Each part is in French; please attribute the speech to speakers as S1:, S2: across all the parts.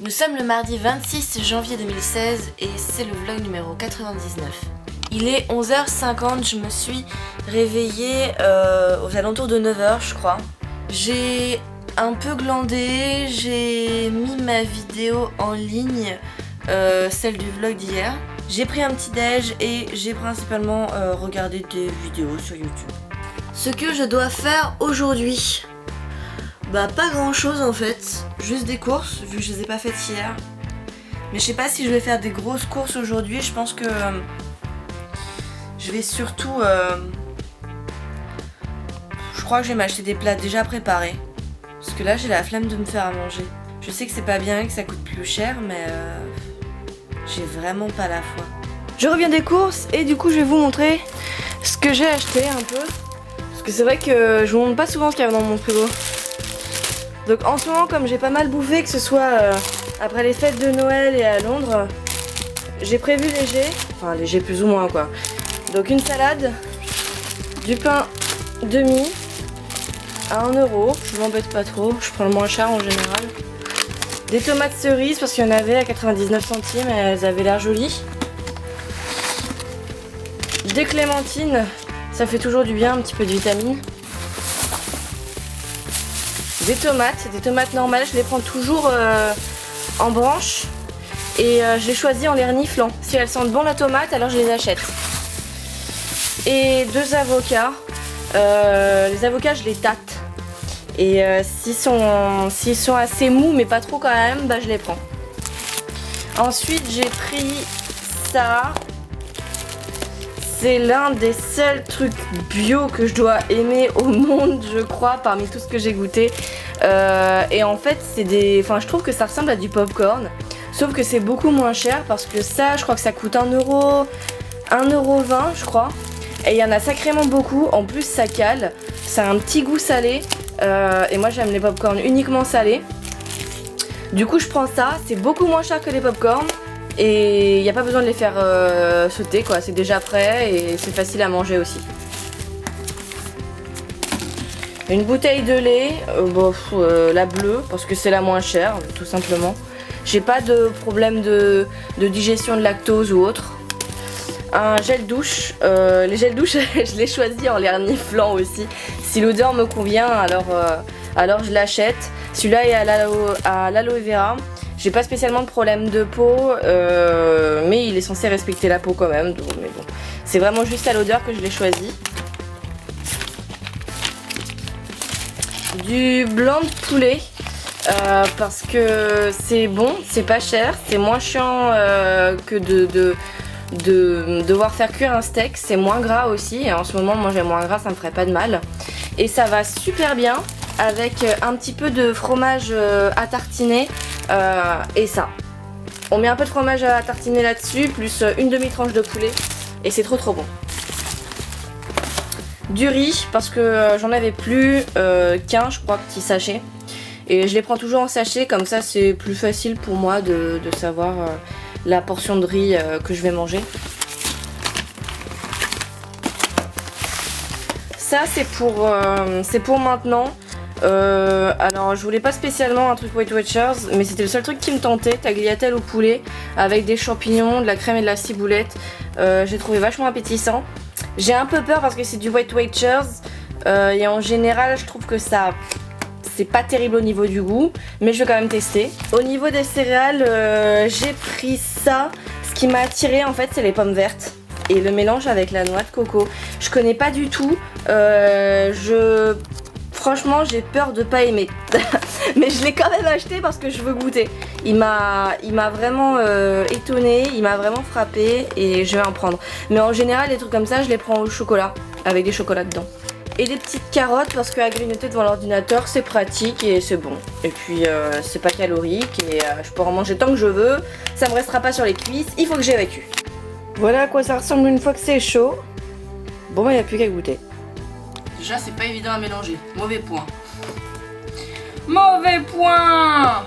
S1: Nous sommes le mardi 26 janvier 2016 et c'est le vlog numéro 99. Il est 11h50, je me suis réveillée aux alentours de 9h je crois. J'ai un peu glandé, j'ai mis ma vidéo en ligne, celle du vlog d'hier. J'ai pris un petit déj et j'ai principalement regardé des vidéos sur YouTube. Ce que je dois faire aujourd'hui, bah pas grand chose en fait, juste des courses vu que je les ai pas faites hier. Mais je sais pas si je vais faire des grosses courses aujourd'hui, je pense que je vais surtout... je crois que je vais m'acheter des plats déjà préparés. Parce que là j'ai la flemme de me faire à manger. Je sais que c'est pas bien, que ça coûte plus cher, mais j'ai vraiment pas la foi. Je reviens des courses et du coup je vais vous montrer ce que j'ai acheté un peu. Parce que c'est vrai que je vous montre pas souvent ce qu'il y a dans mon frigo. Donc en ce moment, comme j'ai pas mal bouffé, que ce soit après les fêtes de Noël et à Londres, j'ai prévu léger, enfin léger plus ou moins quoi. Donc une salade, du pain demi à 1 €, je m'embête pas trop, je prends le moins cher en général. Des tomates cerises parce qu'il y en avait à 99 centimes et elles avaient l'air jolies. Des clémentines, ça fait toujours du bien, un petit peu de vitamine. Des tomates normales, je les prends toujours en branche et je les choisis en les reniflant. Si elles sentent bon la tomate, alors je les achète. Et 2 avocats. Les avocats, je les tâte. Et s'ils sont assez mous, mais pas trop quand même, bah je les prends. Ensuite, j'ai pris ça. C'est l'un des seuls trucs bio que je dois aimer au monde, je crois, parmi tout ce que j'ai goûté. Et en fait, je trouve que ça ressemble à du popcorn, sauf que c'est beaucoup moins cher parce que ça, je crois que ça coûte 1 €, 1,20 € je crois. Et il y en a sacrément beaucoup. En plus, ça cale. Ça a un petit goût salé. Et moi, j'aime les popcorn uniquement salés. Du coup, je prends ça. C'est beaucoup moins cher que les popcorn. Et il n'y a pas besoin de les faire sauter quoi, c'est déjà prêt et c'est facile à manger aussi. Une bouteille de lait, la bleue parce que c'est la moins chère tout simplement. J'ai pas de problème de digestion de lactose ou autre. Un gel douche, les gels douche je les choisis en les reniflant aussi. Si l'odeur me convient alors je l'achète. Celui-là est à l'aloe vera. J'ai pas spécialement de problème de peau, mais il est censé respecter la peau quand même. Donc, mais bon, c'est vraiment juste à l'odeur que je l'ai choisi. Du blanc de poulet, parce que c'est bon, c'est pas cher, c'est moins chiant que de devoir faire cuire un steak. C'est moins gras aussi, et en ce moment manger moins gras ça me ferait pas de mal. Et ça va super bien avec un petit peu de fromage à tartiner. Et ça, on met un peu de fromage à tartiner là-dessus, plus une demi-tranche de poulet, et c'est trop bon. Du riz, parce que j'en avais plus qu'un, je crois, petit sachet. Et je les prends toujours en sachet, comme ça c'est plus facile pour moi de savoir la portion de riz que je vais manger. Ça c'est pour maintenant. Alors je voulais pas spécialement un truc Weight Watchers, mais c'était le seul truc qui me tentait, tagliatelle au poulet avec des champignons, de la crème et de la ciboulette. J'ai trouvé vachement appétissant. J'ai un peu peur parce que c'est du Weight Watchers et en général je trouve que ça c'est pas terrible au niveau du goût, mais je vais quand même tester. Au niveau des céréales, j'ai pris ça. Ce qui m'a attiré en fait c'est les pommes vertes et le mélange avec la noix de coco. Je connais pas du tout, franchement j'ai peur de pas aimer. Mais je l'ai quand même acheté parce que je veux goûter. Il m'a vraiment étonné, il m'a vraiment frappé et je vais en prendre. Mais en général les trucs comme ça je les prends au chocolat, avec des chocolats dedans. Et des petites carottes parce qu'à grignoter devant l'ordinateur c'est pratique et c'est bon. Et puis c'est pas calorique et je peux en manger tant que je veux. Ça me restera pas sur les cuisses, il faut que j'évacue. Voilà à quoi ça ressemble une fois que c'est chaud. Bon bah il n'y a plus qu'à goûter. Déjà c'est pas évident à mélanger, mauvais point. Mauvais point.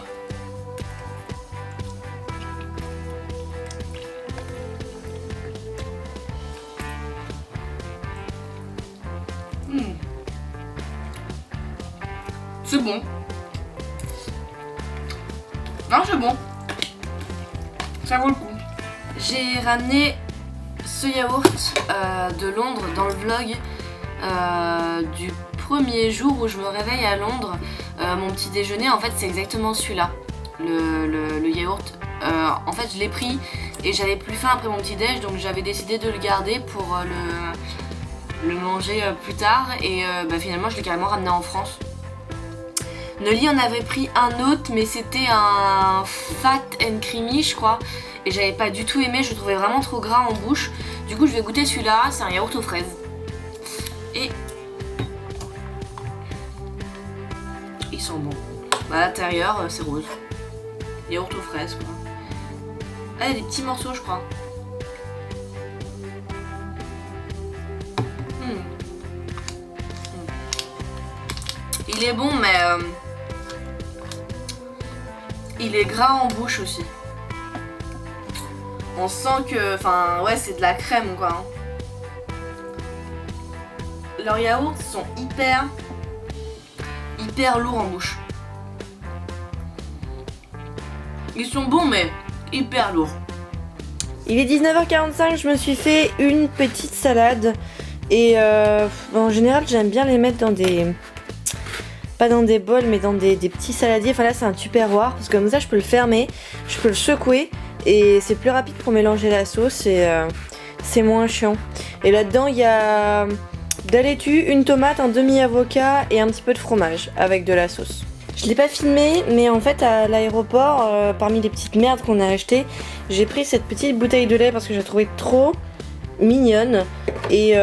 S1: C'est bon.
S2: Non, c'est bon. Ça vaut le coup.
S1: J'ai ramené ce yaourt de Londres dans le vlog du premier jour où je me réveille à Londres. Mon petit déjeuner, en fait, c'est exactement celui-là, le yaourt. En fait, je l'ai pris et j'avais plus faim après mon petit déj, donc j'avais décidé de le garder pour le manger plus tard. Et finalement, je l'ai carrément ramené en France. Nelly en avait pris un autre, mais c'était un fat and creamy, je crois. Et j'avais pas du tout aimé, je le trouvais vraiment trop gras en bouche. Du coup, je vais goûter celui-là, c'est un yaourt aux fraises. Et ils sont bons. À l'intérieur, c'est rose. Yaourt aux fraises, quoi. Ah, il y a des petits morceaux, je crois. Il est bon, mais il est gras en bouche aussi. On sent que, enfin, ouais, c'est de la crème, quoi. Hein. Leurs yaourts sont hyper lourds en bouche. Ils sont bons, mais hyper lourds. Il est 19h45, je me suis fait une petite salade. Et en général, j'aime bien les mettre dans des... Pas dans des bols, mais dans des petits saladiers. Enfin là, c'est un tupperware, parce que comme ça, je peux le fermer, je peux le secouer. Et c'est plus rapide pour mélanger la sauce et c'est moins chiant. Et là-dedans, il y a de la laitue, une tomate, un demi-avocat et un petit peu de fromage avec de la sauce. Je l'ai pas filmé, mais en fait à l'aéroport, parmi les petites merdes qu'on a achetées, j'ai pris cette petite bouteille de lait parce que je la trouvais trop mignonne. Et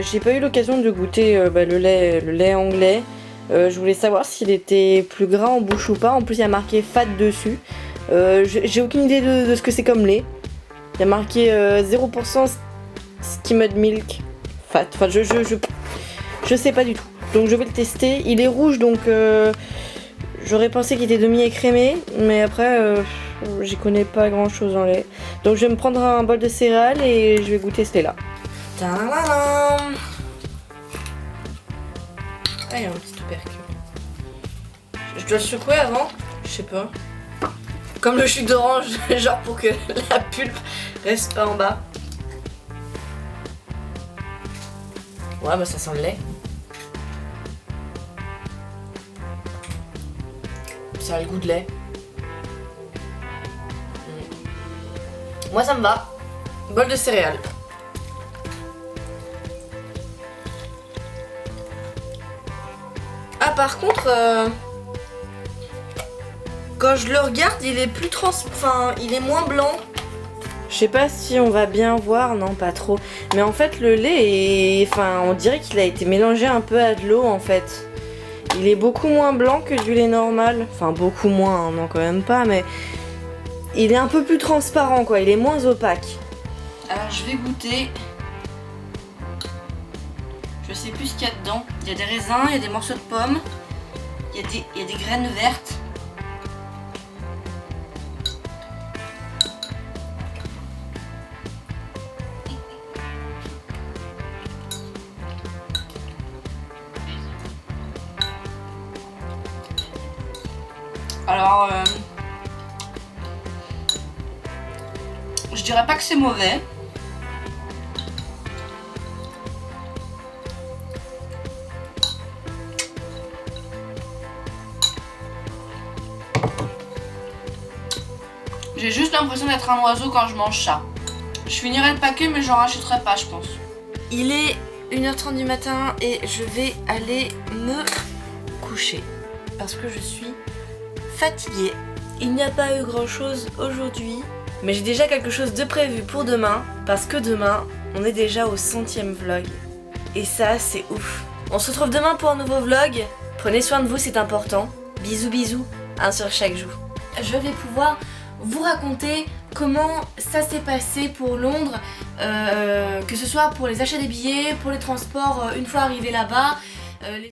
S1: j'ai pas eu l'occasion de goûter le lait anglais. Je voulais savoir s'il était plus gras en bouche ou pas. En plus, il y a marqué fat dessus. J'ai aucune idée de ce que c'est comme lait. Il y a marqué 0% skimmed milk fat. Enfin, je sais pas du tout. Donc je vais le tester. Il est rouge, donc j'aurais pensé qu'il était demi-écrémé. Mais après, j'y connais pas grand chose en lait. Donc je vais me prendre un bol de céréales et je vais goûter ce lait-là. Ah, il y a un petit tubercule. Je dois le secouer avant? Je sais pas. Comme le jus d'orange, genre pour que la pulpe reste pas en bas. Ouais, bah ça sent le lait. Ça a le goût de lait. Moi ça me va. Bol de céréales. Ah par contre, quand je le regarde, il est plus enfin, il est moins blanc. Je sais pas si on va bien voir, non pas trop. Mais en fait le lait est... Enfin, on dirait qu'il a été mélangé un peu à de l'eau en fait. Il est beaucoup moins blanc que du lait normal. Enfin beaucoup moins, hein, non quand même pas, mais... Il est un peu plus transparent quoi, il est moins opaque. Alors je vais goûter. Je sais plus ce qu'il y a dedans. Il y a des raisins, il y a des morceaux de pommes. Il y a des graines vertes. Alors, je dirais pas que c'est mauvais. J'ai juste l'impression d'être un oiseau quand je mange ça. Je finirai le paquet, mais j'en rachèterai pas, je pense. Il est 1h30 du matin et je vais aller me coucher parce que je suis fatiguée. Il n'y a pas eu grand chose aujourd'hui, mais j'ai déjà quelque chose de prévu pour demain parce que demain, on est déjà au 100e vlog. Et ça, c'est ouf. On se retrouve demain pour un nouveau vlog. Prenez soin de vous, c'est important. Bisous, bisous, un sur chaque joue. Je vais pouvoir vous raconter comment ça s'est passé pour Londres, que ce soit pour les achats des billets, pour les transports une fois arrivé là-bas.